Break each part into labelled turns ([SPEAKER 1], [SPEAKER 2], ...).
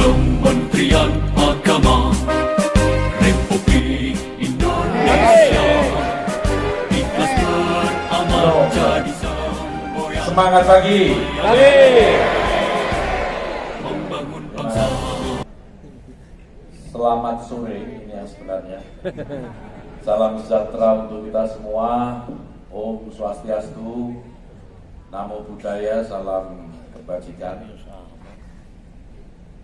[SPEAKER 1] Kementerian Agama Republik Indonesia ikhlas beramal jadi semboyan.
[SPEAKER 2] Semangat pagi.
[SPEAKER 1] Membangun bangsa.
[SPEAKER 2] Selamat sore ini yang sebenarnya. Salam sejahtera untuk kita semua. Om Swastiastu, Namo Buddhaya, salam kebajikan.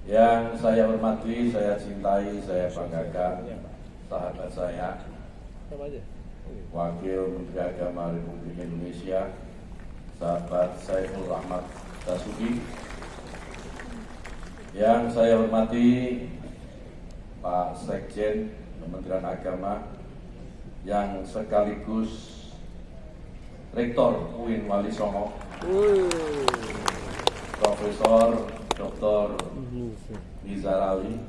[SPEAKER 2] Yang saya hormati, saya cintai, saya banggakan sahabat saya, Wakil Menteri Agama Republik Indonesia, sahabat Saiful Rahmat Dasuki. Yang saya hormati Pak Sekjen Kementerian Agama, yang sekaligus Rektor UIN Wali Songo, Profesor Dr. Nizar Ali,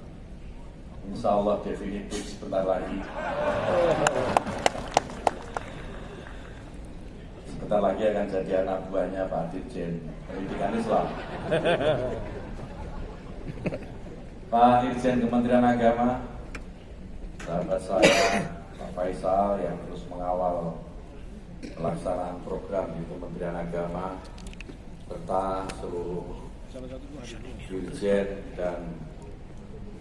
[SPEAKER 2] insya Allah definitif sebentar lagi. Sebentar lagi akan jadi anak buahnya Pak Dirjen Pendidikan Islam. Pak Dirjen Kementerian Agama, sahabat saya Pak Faisal yang terus mengawal pelaksanaan program di Kementerian Agama, serta seluruh dirjen dan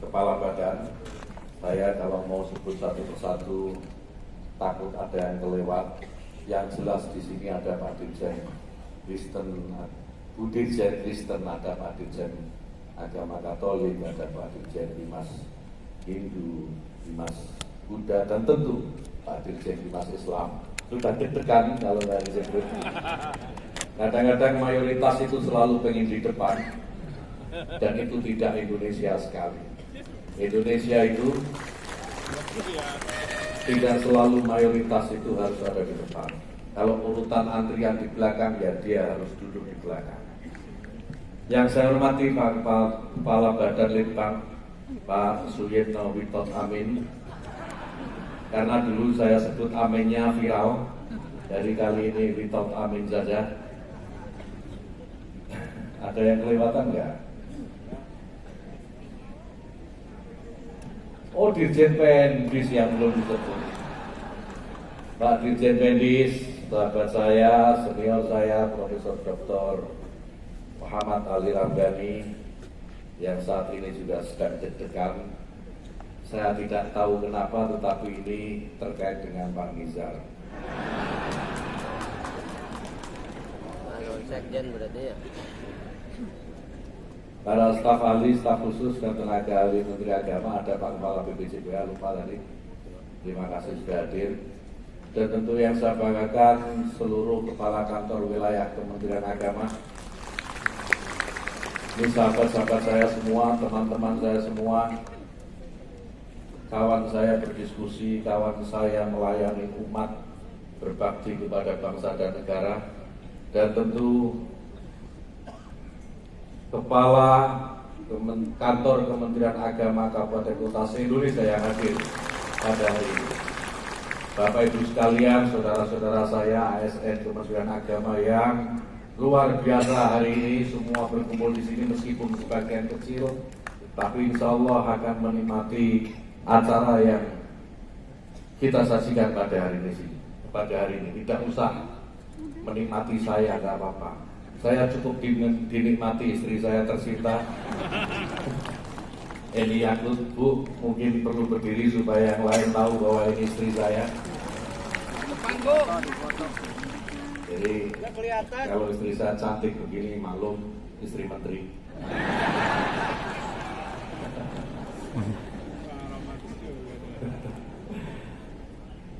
[SPEAKER 2] kepala badan. Saya kalau mau sebut satu persatu takut ada yang kelewat. Yang jelas di sini ada Pak Dirjen Kristen, Bu Dirjen Kristen, ada Pak Dirjen Agama Katolik, ada Pak Dirjen Dimas Hindu, Dimas Buddha, dan tentu Pak Dirjen Dimas Islam. Sudah deg-degan kalau dari sebut. Kadang-kadang mayoritas itu selalu pengen di depan, dan itu tidak Indonesia sekali. Indonesia itu tidak selalu mayoritas itu harus ada di depan. Kalau urutan antrian di belakang, ya dia harus duduk di belakang. Yang saya hormati Pak Kepala Badan Litbang, Pak Suyitno Witot Amin, karena dulu saya sebut aminnya viral, dari kali ini Witot Amin saja. Ada yang kelewatan nggak? Oh, Dirjen Pendis yang belum disebut. Pak Dirjen Pendis, sahabat saya, senior saya, Profesor Dr. Muhammad Ali Ramdhani, yang saat ini juga sedang deg-degan. Saya tidak tahu kenapa, tetapi ini terkait dengan Pak Nizar.
[SPEAKER 3] Sekjen berarti ya.
[SPEAKER 2] Para staf ahli, staf khusus dan tenaga ahli Menteri Agama, ada Pak Kepala BPJPA, lupa tadi. Terima kasih sudah hadir. Dan tentu yang saya banggakan seluruh kepala kantor wilayah Kementerian Agama. Ini sahabat-sahabat saya semua, teman-teman saya semua, kawan saya berdiskusi, kawan saya melayani umat, berbakti kepada bangsa dan negara, dan tentu Kepala Kantor Kementerian Agama Kabupaten Kota se-Indonesia yang hadir pada hari ini. Bapak Ibu sekalian, saudara-saudara saya ASN Kementerian Agama yang luar biasa hari ini, semua berkumpul di sini meskipun sebagian kecil, tapi insya Allah akan menikmati acara yang kita saksikan pada hari ini. Pada hari ini tidak usah menikmati saya, nggak apa-apa. Saya cukup dinikmati istri saya tercinta. Ini Yakut, Bu, mungkin perlu berdiri supaya yang lain tahu bahwa ini istri saya. Jadi kalau istri saya cantik begini, maklum istri menteri.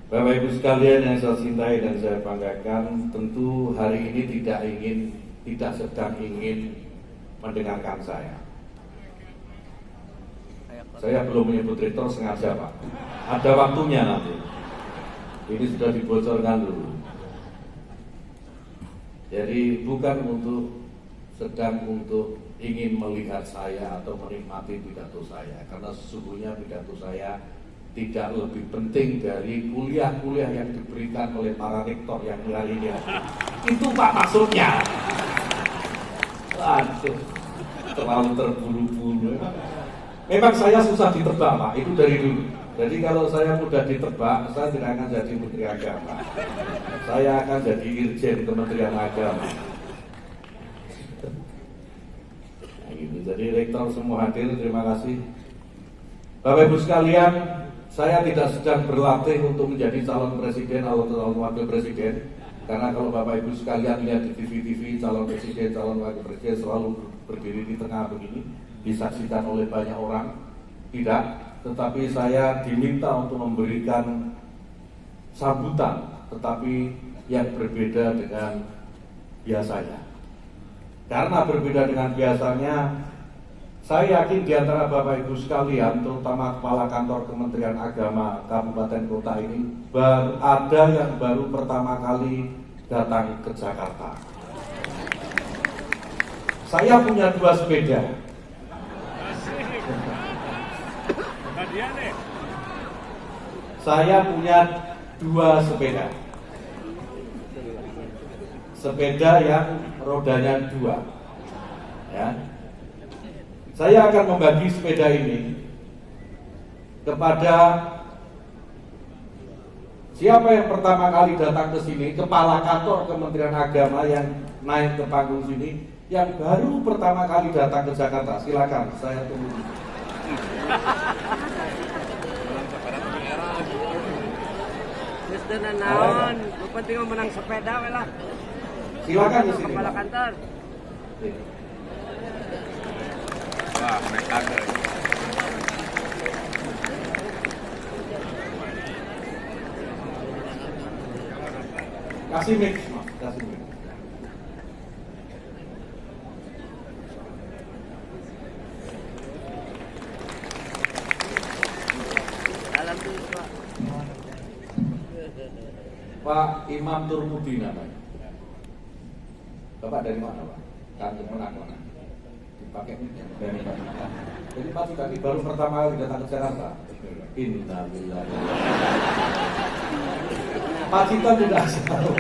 [SPEAKER 2] Bapak Ibu sekalian yang saya cintai dan saya banggakan, tentu hari ini tidak sedang ingin mendengarkan saya. Saya belum menyebut rektor sengaja, Pak. Ada waktunya nanti. Ini sudah dibocorkan dulu. Jadi bukan sedang untuk ingin melihat saya atau menikmati pidato saya, karena sesungguhnya pidato saya tidak lebih penting dari kuliah-kuliah yang diberikan oleh para rektor yang lainnya. Itu Pak maksudnya. Aduh, terlalu terburu-buru. Memang saya susah ditebak Pak, itu dari dulu. Jadi kalau saya mudah ditebak, saya tidak akan jadi Menteri Agama. Saya akan jadi Irjen Kementerian Agama. Nah, gitu. Jadi rektor semua hadir, terima kasih. Bapak Ibu sekalian, saya tidak sedang berlatih untuk menjadi calon presiden atau calon wakil presiden. Karena kalau Bapak Ibu sekalian lihat di TV-TV, calon presiden, calon wakil presiden selalu berdiri di tengah begini, disaksikan oleh banyak orang. Tidak, tetapi saya diminta untuk memberikan sambutan, tetapi yang berbeda dengan biasanya. Karena berbeda dengan biasanya, saya yakin di antara Bapak Ibu sekalian, terutama Kepala Kantor Kementerian Agama Kabupaten Kota ini, ada yang baru pertama kali datang ke Jakarta. Saya punya 2 sepeda. Saya punya 2 sepeda. Sepeda yang rodanya 2. Ya. Saya akan membagi sepeda ini kepada siapa yang pertama kali datang ke sini, Kepala Kantor Kementerian Agama yang naik ke panggung sini, yang baru pertama kali datang ke Jakarta. Silakan, saya tunggu.
[SPEAKER 3] Naon, penting menang sepeda lah.
[SPEAKER 2] Silakan di sini.
[SPEAKER 3] Kepala kantor.
[SPEAKER 4] Wah, mereka ada.
[SPEAKER 2] Kasih mix, Mas. Kasih mix.
[SPEAKER 3] Alhamdulillah.
[SPEAKER 2] Pak Imam Turmudi namanya. Bapak dari mana Pak? Kantor mana? Dipakai dari Pacitan. Jadi Pacitan ini baru pertama kali datang ke Jakarta. Innalillahi. Pacitan tidak tahu.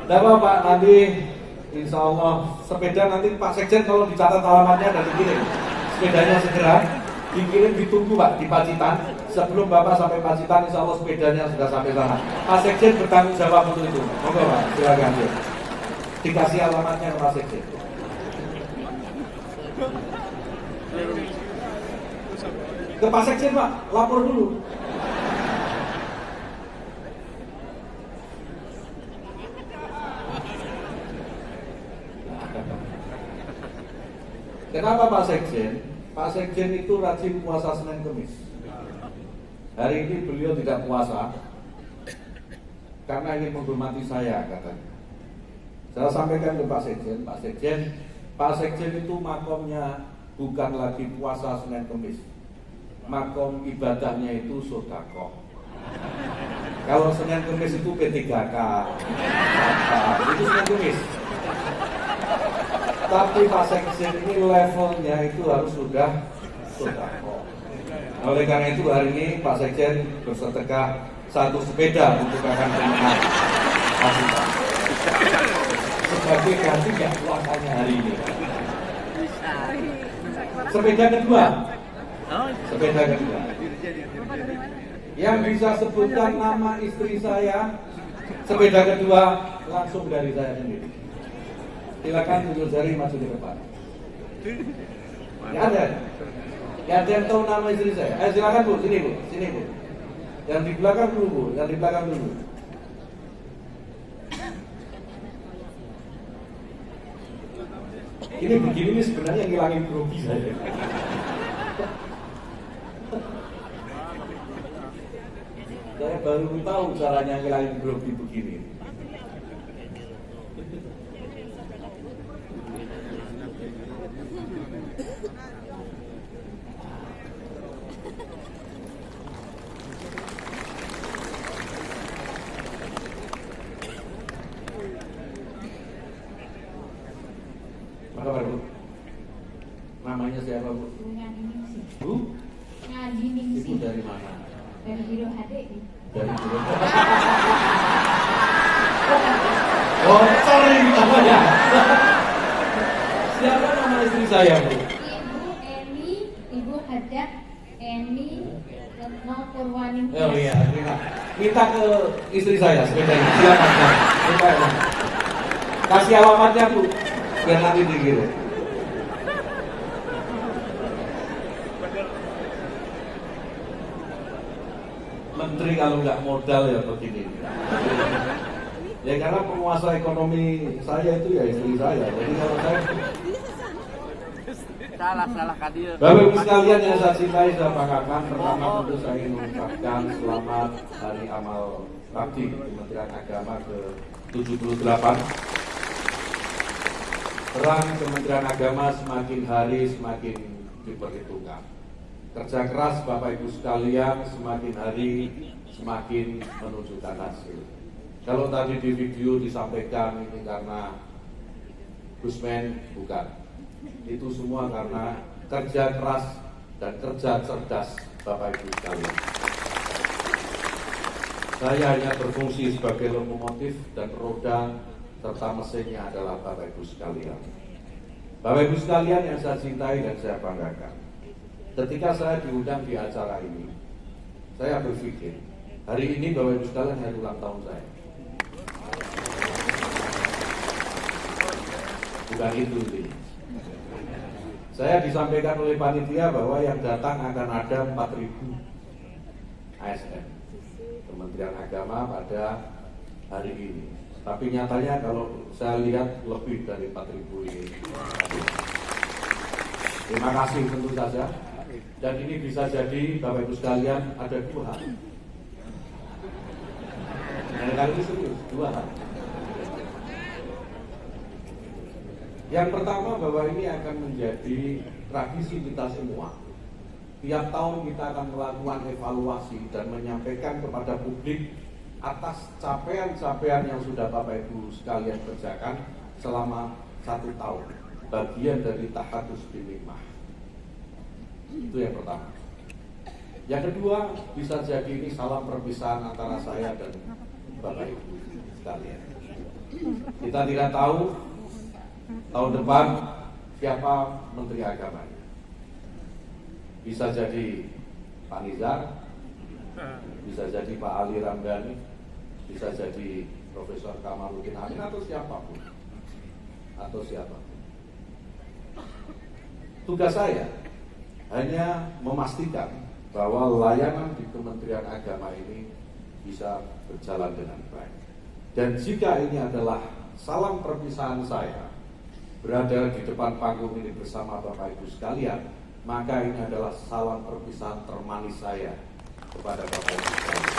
[SPEAKER 2] Tidak apa-apa, nanti insya Allah sepeda nanti Pak Sekjen kalau dicatat alamatnya dan dikirim. Sepedanya segera dikirim, ditunggu Pak di Pacitan. Sebelum Bapak sampai Pacitan, insya Allah sepedanya sudah sampai sana. Pak Sekjen bertanggung jawab untuk itu. Monggo Pak, silakan. Dikasih alamatnya ke Pak Sekjen. Ke Pak Sekjen Pak, lapor dulu. Kenapa Pak Sekjen? Pak Sekjen itu rajin puasa Senin Kemis. Hari ini beliau tidak puasa karena ingin menghormati saya, katanya. Saya sampaikan ke Pak Sekjen itu makomnya bukan lagi puasa Senin Kemis. Makom ibadahnya itu sedekah. Kalau Senin Kemis itu P3K, itu Senin Kemis. Tapi Pak Sekjen ini levelnya itu harus sudah sedekah. Oleh karena itu hari ini Pak Sekjen bersedekah 1 sepeda untuk akan pemenang Pacitan. Sebagai ganti yang puasanya hari ini. Sepeda kedua. Yang bisa sebutkan nama istri saya, sepeda kedua langsung dari saya sendiri. Silakan tunjuk jari maju ke depan. Ya ada. Ya ada yang tahu nama istri saya. Silakan Bu, sini Bu. Yang di belakang dulu Bu, Ini begini nih sebenarnya ngilangin grogi saya. Saya baru tahu caranya ngilangin grogi begini. Apa Bu? Namanya siapa Bu? Bu?
[SPEAKER 5] Ngadi Ningsih.
[SPEAKER 2] Ibu dari mana?
[SPEAKER 5] Dari Biro HD.
[SPEAKER 2] Dari Biro. Oh, sorry namanya. Siapa nama istri saya Bu?
[SPEAKER 5] Ibu Eni Retno Purwaning.
[SPEAKER 2] Oh iya, minta ke istri saya sepedanya. Silakan. Minta ya. Kasih alamatnya Bu, biar nanti dikirim. Menteri kalau nggak modal ya begini. Ya karena penguasa ekonomi saya itu ya istri saya. Jadi kalau saya
[SPEAKER 3] Salah kadir.
[SPEAKER 2] Bapak Ibu sekalian yang saya cintai dan banggakan, pertama tentu saya ingin mengucapkan selamat Hari Amal Bakti Kementerian Agama ke-78. Peran Kementerian Agama semakin hari semakin diperhitungkan. Kerja keras Bapak Ibu sekalian semakin hari semakin menunjukkan hasil. Kalau tadi di video disampaikan ini karena Gusmen, bukan. Itu semua karena kerja keras dan kerja cerdas Bapak Ibu sekalian. Saya hanya berfungsi sebagai lokomotif dan roda serta mesinnya adalah Bapak Ibu sekalian. Bapak Ibu sekalian yang saya cintai dan saya banggakan. Ketika saya diundang di acara ini, saya berpikir hari ini Bapak Ibu sekalian hari ulang tahun saya. Bukan itu ini. Saya disampaikan oleh panitia bahwa yang datang akan ada 4.000 ASN Kementerian Agama pada hari ini. Tapi nyatanya kalau saya lihat lebih dari 4.000 ini. Terima kasih tentu saja. Dan ini bisa jadi Bapak Ibu sekalian ada 2 hal. Yang kali ini serius 2 hal. Yang pertama bahwa ini akan menjadi tradisi kita semua. Tiap tahun kita akan melakukan evaluasi dan menyampaikan kepada publik atas capaian-capaian yang sudah Bapak Ibu sekalian kerjakan selama 1 tahun. Bagian dari tahadus binikmah. Itu yang pertama. Yang kedua bisa jadi ini salam perpisahan antara saya dan Bapak Ibu sekalian. Kita tidak tahu tahun depan siapa Menteri Agamanya. Bisa jadi Pak Nizar, bisa jadi Pak Ali Ramdhani, bisa jadi Profesor Kamaludin Amin atau siapapun. Tugas saya hanya memastikan bahwa layanan di Kementerian Agama ini bisa berjalan dengan baik. Dan jika ini adalah salam perpisahan saya berada di depan panggung ini bersama Bapak Ibu sekalian, maka ini adalah salam perpisahan termanis saya kepada Bapak Ibu sekalian.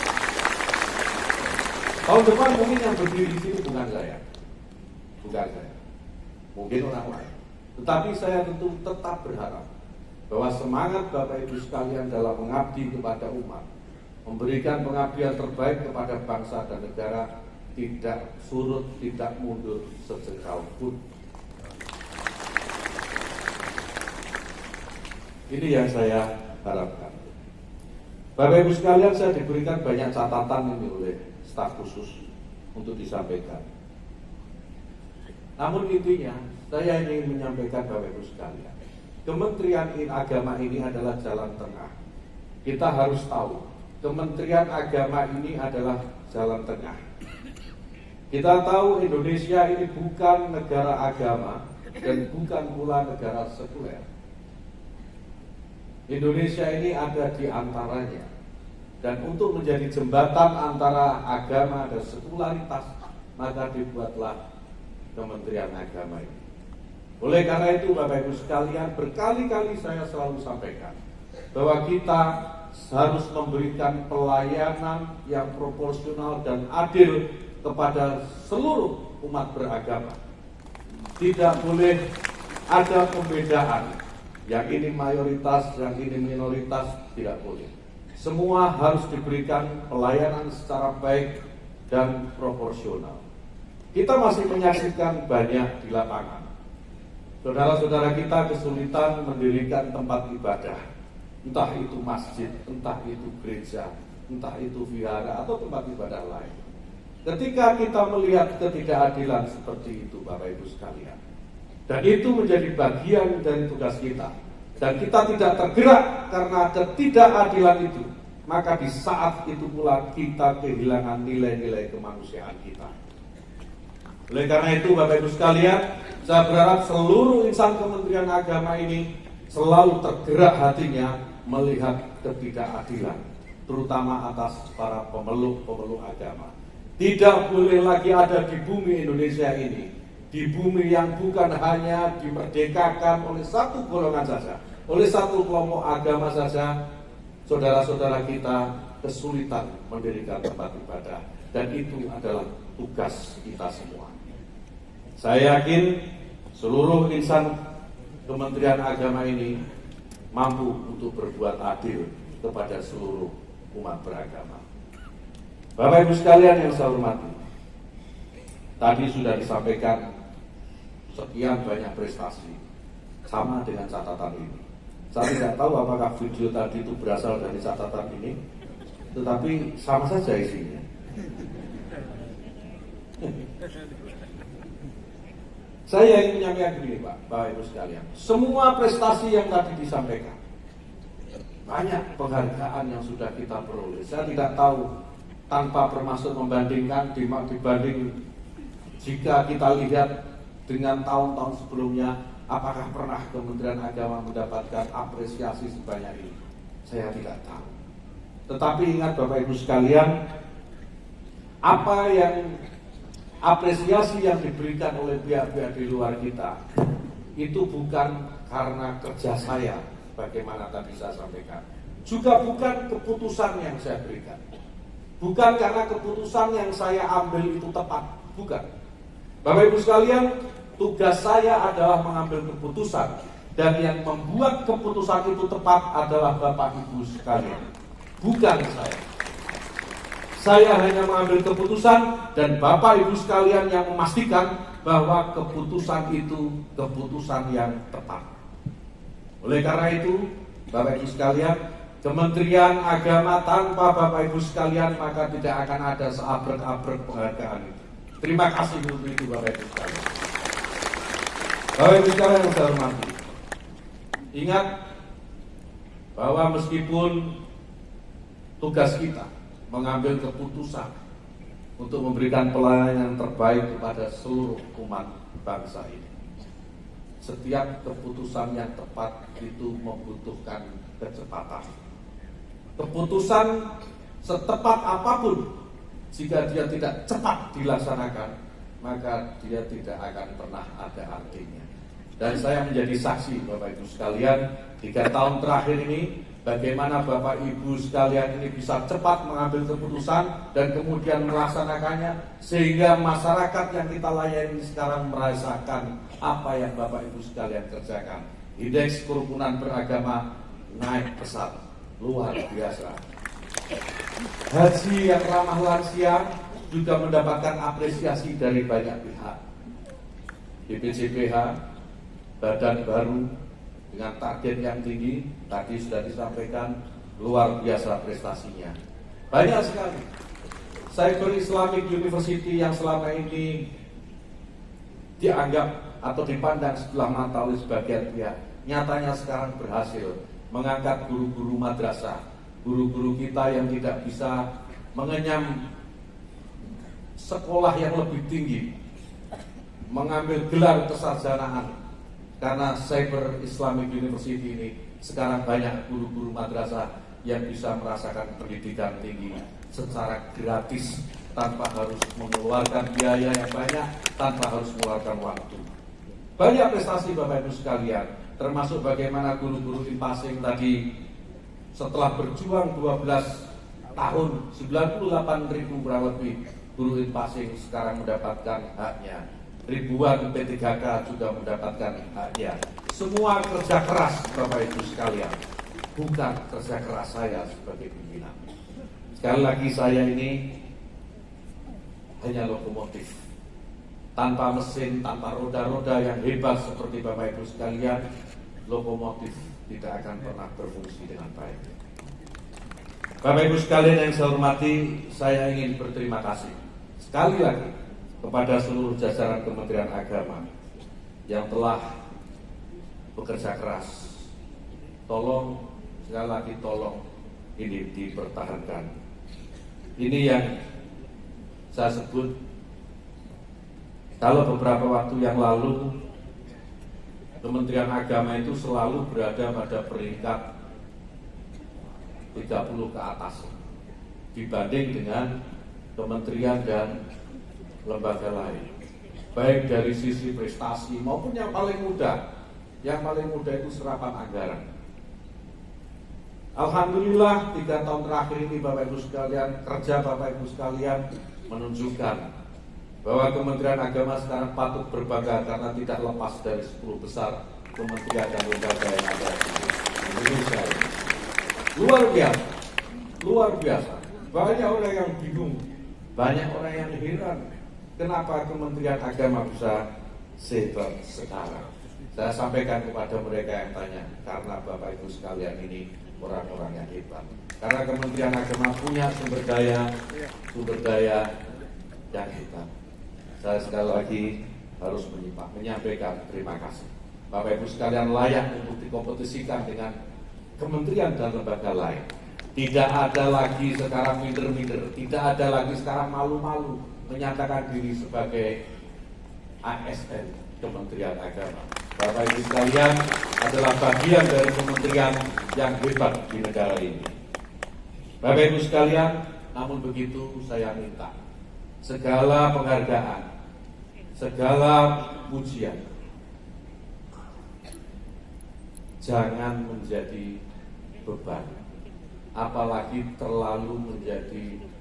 [SPEAKER 2] Tahun depan mungkin yang berdiri di sini bukan saya, mungkin orang lain. Tetapi saya tentu tetap berharap bahwa semangat Bapak Ibu sekalian dalam mengabdi kepada umat, memberikan pengabdian terbaik kepada bangsa dan negara tidak surut, tidak mundur sejengkal pun. Ini yang saya harapkan. Bapak Ibu sekalian, saya diberikan banyak catatan ini oleh staf khusus untuk disampaikan. Namun intinya, saya ingin menyampaikan Bapak Ibu sekalian, Kementerian Agama ini adalah jalan tengah. Kita harus tahu, Kementerian Agama ini adalah jalan tengah. Kita tahu Indonesia ini bukan negara agama dan bukan pula negara sekuler. Indonesia ini ada di antaranya, dan untuk menjadi jembatan antara agama dan sekularitas, maka dibuatlah Kementerian Agama ini. Oleh karena itu Bapak Ibu sekalian, berkali-kali saya selalu sampaikan bahwa kita harus memberikan pelayanan yang proporsional dan adil kepada seluruh umat beragama. Tidak boleh ada pembedaan. Yang ini mayoritas, yang ini minoritas, tidak boleh. Semua harus diberikan pelayanan secara baik dan proporsional. Kita masih menyaksikan banyak di lapangan. Saudara-saudara kita kesulitan mendirikan tempat ibadah. Entah itu masjid, entah itu gereja, entah itu vihara atau tempat ibadah lain. Ketika kita melihat ketidakadilan seperti itu Bapak Ibu sekalian, dan itu menjadi bagian dari tugas kita, dan kita tidak tergerak karena ketidakadilan itu, maka di saat itu pula kita kehilangan nilai-nilai kemanusiaan kita. Oleh karena itu, Bapak Ibu sekalian, saya berharap seluruh insan Kementerian Agama ini selalu tergerak hatinya melihat ketidakadilan, terutama atas para pemeluk-pemeluk agama. Tidak boleh lagi ada di bumi Indonesia ini, di bumi yang bukan hanya dimerdekakan oleh satu golongan saja, oleh satu kelompok agama saja, saudara-saudara kita kesulitan mendirikan tempat ibadah, dan itu adalah tugas kita semua. Saya yakin seluruh insan Kementerian Agama ini mampu untuk berbuat adil kepada seluruh umat beragama. Bapak Ibu sekalian yang saya hormati, tadi sudah disampaikan sekian banyak prestasi, sama dengan catatan ini. Saya tidak tahu apakah video tadi itu berasal dari catatan ini, tetapi sama saja isinya. Saya ingin menyampaikan begini, Bapak Ibu sekalian. Semua prestasi yang tadi disampaikan, banyak penghargaan yang sudah kita peroleh. Saya tidak tahu, tanpa bermaksud membandingkan, dibanding jika kita lihat dengan tahun-tahun sebelumnya, apakah pernah Kementerian Agama mendapatkan apresiasi sebanyak ini? Saya tidak tahu. Tetapi ingat Bapak Ibu sekalian, apa yang apresiasi yang diberikan oleh pihak-pihak di luar kita itu bukan karena kerja saya, bagaimana tadi saya sampaikan, juga bukan keputusan yang saya berikan, bukan karena keputusan yang saya ambil itu tepat, bukan. Bapak Ibu sekalian, tugas saya adalah mengambil keputusan, dan yang membuat keputusan itu tepat adalah Bapak Ibu sekalian, bukan saya. Saya hanya mengambil keputusan dan Bapak Ibu sekalian yang memastikan bahwa keputusan itu keputusan yang tepat. Oleh karena itu, Bapak Ibu sekalian, Kementerian Agama tanpa Bapak Ibu sekalian maka tidak akan ada seabrek-abrek penghargaan itu. Terima kasih untuk itu Bapak Ibu sekalian. Bapak Ibu sekalian yang saya hormati, ingat bahwa meskipun tugas kita mengambil keputusan untuk memberikan pelayanan terbaik kepada seluruh umat bangsa ini, setiap keputusan yang tepat itu membutuhkan kecepatan. Keputusan setepat apapun, jika dia tidak cepat dilaksanakan, maka dia tidak akan pernah ada artinya. Dan saya menjadi saksi Bapak Ibu sekalian, 3 tahun terakhir ini, bagaimana Bapak Ibu sekalian ini bisa cepat mengambil keputusan dan kemudian melaksanakannya, sehingga masyarakat yang kita layani sekarang merasakan apa yang Bapak Ibu sekalian kerjakan. Indeks kerukunan beragama naik pesat, luar biasa. Haji yang ramah lansia juga mendapatkan apresiasi dari banyak pihak. BPJPH, badan baru dengan target yang tinggi, tadi sudah disampaikan, luar biasa prestasinya. Banyak sekali. Cyber Islamic University yang selama ini dianggap atau dipandang sebelah mata oleh sebagian pihak, nyatanya sekarang berhasil mengangkat guru-guru madrasah, guru-guru kita yang tidak bisa mengenyam sekolah yang lebih tinggi, mengambil gelar kesarjanaan. Karena Cyber Islamic University ini sekarang banyak guru-guru madrasah yang bisa merasakan pendidikan tinggi secara gratis, tanpa harus mengeluarkan biaya yang banyak, tanpa harus mengeluarkan waktu. Banyak prestasi Bapak Ibu sekalian, termasuk bagaimana guru-guru IPASing tadi setelah berjuang 12 tahun, 98.000 kurang lebih guru IPASing sekarang mendapatkan haknya. Ribuan P3K juga mendapatkan haknya. Semua kerja keras Bapak Ibu sekalian, bukan kerja keras saya sebagai pimpinan. Sekali lagi, saya ini hanya lokomotif, tanpa mesin, tanpa roda-roda yang hebat seperti Bapak Ibu sekalian. Lokomotif tidak akan pernah berfungsi dengan baik. Bapak Ibu sekalian yang saya hormati, saya ingin berterima kasih sekali lagi kepada seluruh jajaran Kementerian Agama yang telah bekerja keras tolong, sekali lagi tolong, ini dipertahankan. Ini yang saya sebut, kalau beberapa waktu yang lalu Kementerian Agama itu selalu berada pada peringkat 30 ke atas dibanding dengan kementerian dan lembaga lain, baik dari sisi prestasi maupun yang paling mudah. Yang paling mudah itu serapan anggaran. Alhamdulillah 3 tahun terakhir ini Bapak Ibu sekalian, kerja Bapak Ibu sekalian menunjukkan bahwa Kementerian Agama sekarang patut berbangga karena tidak lepas dari 10 besar kementerian dan lembaga yang ada di Indonesia ini. Luar biasa. Banyak orang yang bingung, banyak orang yang heran, kenapa Kementerian Agama bisa sehebat sekarang. Saya sampaikan kepada mereka yang tanya, karena Bapak Ibu sekalian ini orang-orang yang hebat. Karena Kementerian Agama punya sumber daya yang hebat. Saya sekali lagi harus menyampaikan terima kasih. Bapak Ibu sekalian layak untuk dikompetisikan dengan kementerian dan lembaga lain. Tidak ada lagi sekarang minder-minder, tidak ada lagi sekarang malu-malu menyatakan diri sebagai ASN Kementerian Agama. Bapak Ibu sekalian adalah bagian dari kementerian yang hebat di negara ini. Bapak Ibu sekalian, namun begitu saya minta segala penghargaan, segala pujian jangan menjadi beban, apalagi terlalu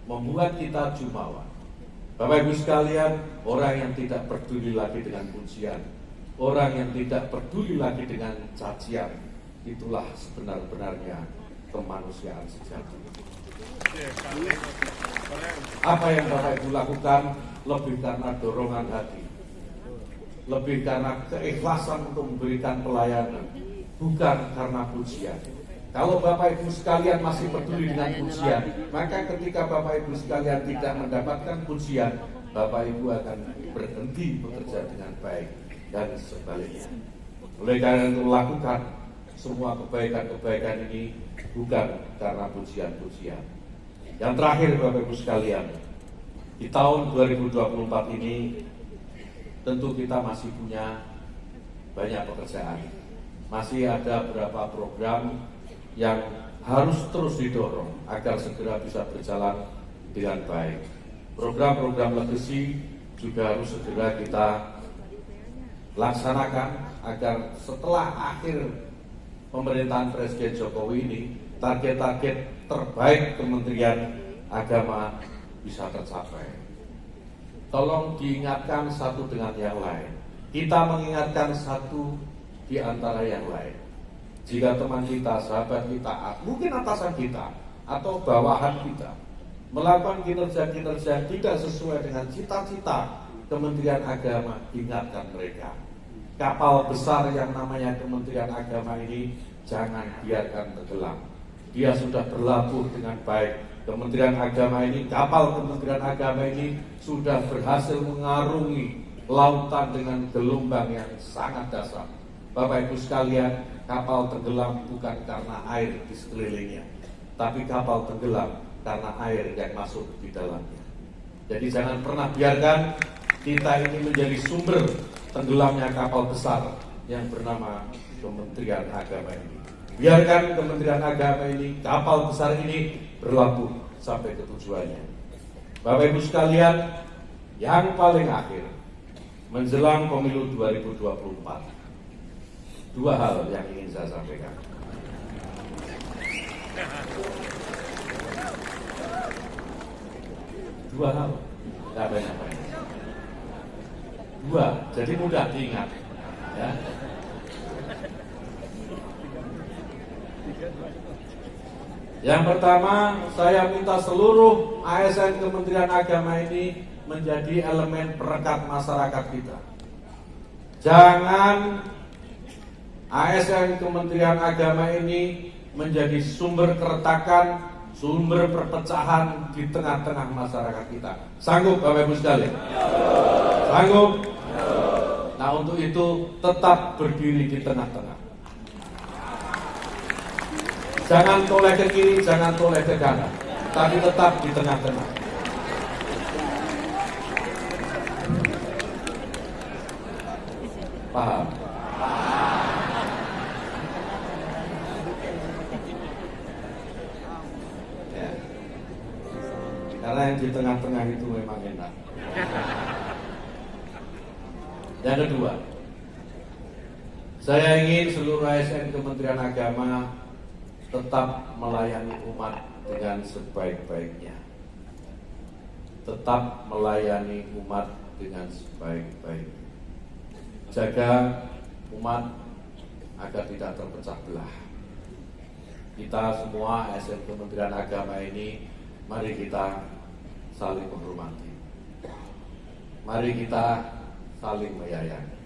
[SPEAKER 2] membuat kita jumawa. Bapak Ibu sekalian, orang yang tidak peduli lagi dengan pujian, orang yang tidak peduli lagi dengan cacian, itulah sebenar-benarnya kemanusiaan sejati. Apa yang Bapak Ibu lakukan lebih karena dorongan hati, lebih karena keikhlasan untuk memberikan pelayanan, bukan karena pujian. Kalau Bapak Ibu sekalian masih peduli dengan pujian, maka ketika Bapak Ibu sekalian tidak mendapatkan pujian, Bapak Ibu akan berhenti bekerja dengan baik dan sebaliknya. Oleh karena itu lakukan semua kebaikan-kebaikan ini bukan karena pujian-pujian. Yang terakhir Bapak Ibu sekalian, di tahun 2024 ini tentu kita masih punya banyak pekerjaan. Masih ada beberapa program yang harus terus didorong agar segera bisa berjalan dengan baik. Program-program legacy juga harus segera kita laksanakan agar setelah akhir pemerintahan Presiden Jokowi ini, target-target terbaik Kementerian Agama bisa tercapai. Tolong diingatkan satu dengan yang lain. Kita mengingatkan satu di antara yang lain. Jika teman kita, sahabat kita, mungkin atasan kita atau bawahan kita melakukan kinerja-kinerja tidak sesuai dengan cita-cita Kementerian Agama, ingatkan mereka. Kapal besar yang namanya Kementerian Agama ini jangan biarkan tenggelam. Dia sudah berlabuh dengan baik. Kementerian Agama ini, kapal Kementerian Agama ini sudah berhasil mengarungi lautan dengan gelombang yang sangat dasar. Bapak Ibu sekalian, kapal tenggelam bukan karena air di sekelilingnya, tapi kapal tenggelam karena air yang masuk di dalamnya. Jadi jangan pernah biarkan kita ini menjadi sumber tenggelamnya kapal besar yang bernama Kementerian Agama ini. Biarkan Kementerian Agama ini, kapal besar ini berlabuh sampai ke tujuannya. Bapak Ibu sekalian, yang paling akhir menjelang pemilu 2024, dua hal yang ingin saya sampaikan. Dua hal, tidak banyak-banyak. Dua, jadi mudah diingat. Ya. Yang pertama, saya minta seluruh ASN Kementerian Agama ini menjadi elemen perekat masyarakat kita. Jangan ASN Kementerian Agama ini menjadi sumber keretakan, sumber perpecahan di tengah-tengah masyarakat kita. Sanggup Bapak Ibu sekalian? Sanggup? Nah, untuk itu tetap berdiri di tengah-tengah. Jangan toleh ke kiri, jangan toleh ke kanan, tapi tetap di tengah-tengah. Paham? Ya. Karena yang di tengah-tengah itu memang enak. Yang kedua, saya ingin seluruh ASN Kementerian Agama tetap melayani umat dengan sebaik-baiknya. Tetap melayani umat dengan sebaik-baiknya. Jaga umat agar tidak terpecah belah. Kita semua ASN Kementerian Agama ini, mari kita saling menghormati. Mari kita saling menyayangi.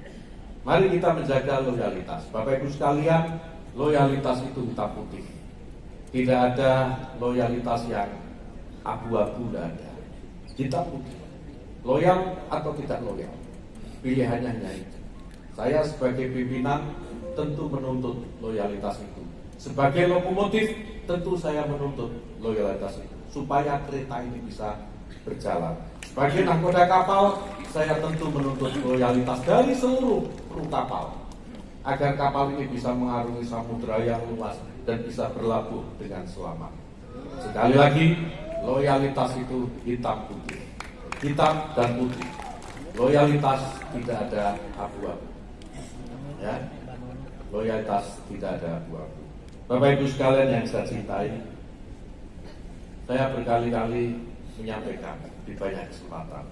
[SPEAKER 2] Mari kita menjaga loyalitas. Bapak Ibu sekalian, loyalitas itu hitam putih. Tidak ada loyalitas yang abu-abu, tidak ada. Hitam putih. Loyal atau tidak loyal, pilihannya hanya itu. Saya sebagai pimpinan tentu menuntut loyalitas itu. Sebagai lokomotif tentu saya menuntut loyalitas itu, supaya kereta ini bisa berjalan. Sebagai nahkoda kapal, saya tentu menuntut loyalitas dari seluruh kru kapal, agar kapal ini bisa mengarungi samudera yang luas dan bisa berlabuh dengan selamat. Sekali lagi, loyalitas itu hitam putih, hitam dan putih. Loyalitas tidak ada abu-abu. Ya, loyalitas tidak ada abu-abu. Bapak Ibu sekalian yang saya cintai, saya berkali-kali menyampaikan di banyak kesempatan,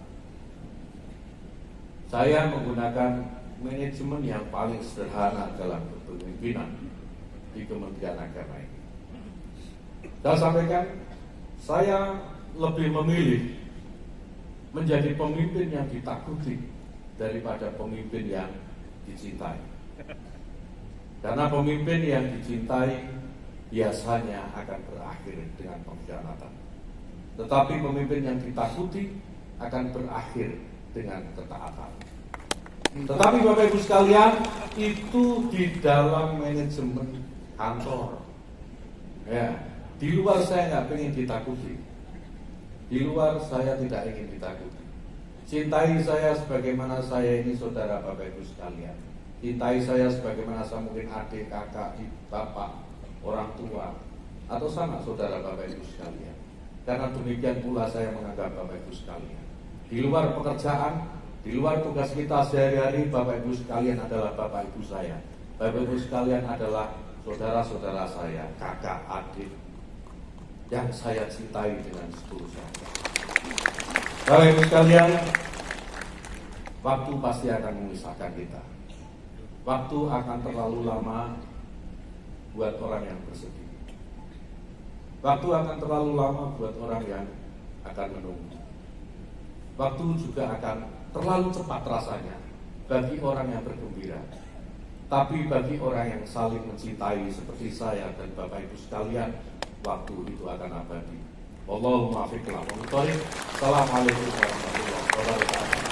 [SPEAKER 2] saya menggunakan manajemen yang paling sederhana dalam kepemimpinan di Kementerian Agama ini. Saya sampaikan, saya lebih memilih menjadi pemimpin yang ditakuti daripada pemimpin yang dicintai. Karena pemimpin yang dicintai biasanya akan berakhir dengan pengkhianatan. Tetapi pemimpin yang ditakuti akan berakhir dengan ketaatan. Tetapi Bapak Ibu sekalian, itu di dalam manajemen kantor. Ya, di luar saya nggak ingin ditakuti. Di luar saya tidak ingin ditakuti. Cintai saya sebagaimana saya ini saudara Bapak Ibu sekalian. Cintai saya sebagaimana saya mungkin adik, kakak, bapak, orang tua, atau sama saudara Bapak Ibu sekalian. Karena demikian pula saya menganggap Bapak Ibu sekalian. Di luar pekerjaan, di luar tugas kita sehari-hari, Bapak Ibu sekalian adalah Bapak Ibu saya. Bapak Ibu sekalian adalah saudara-saudara saya, kakak, adik, yang saya cintai dengan seterusnya. Bapak Ibu sekalian, waktu pasti akan memisahkan kita. Waktu akan terlalu lama buat orang yang bersedih. Waktu akan terlalu lama buat orang yang akan menunggu. Waktu juga akan terlalu cepat rasanya bagi orang yang bergembira. Tapi bagi orang yang saling mencintai seperti saya dan Bapak Ibu sekalian, waktu itu akan abadi. Wallahul muwaffiq. Assalamualaikum warahmatullahi wabarakatuh.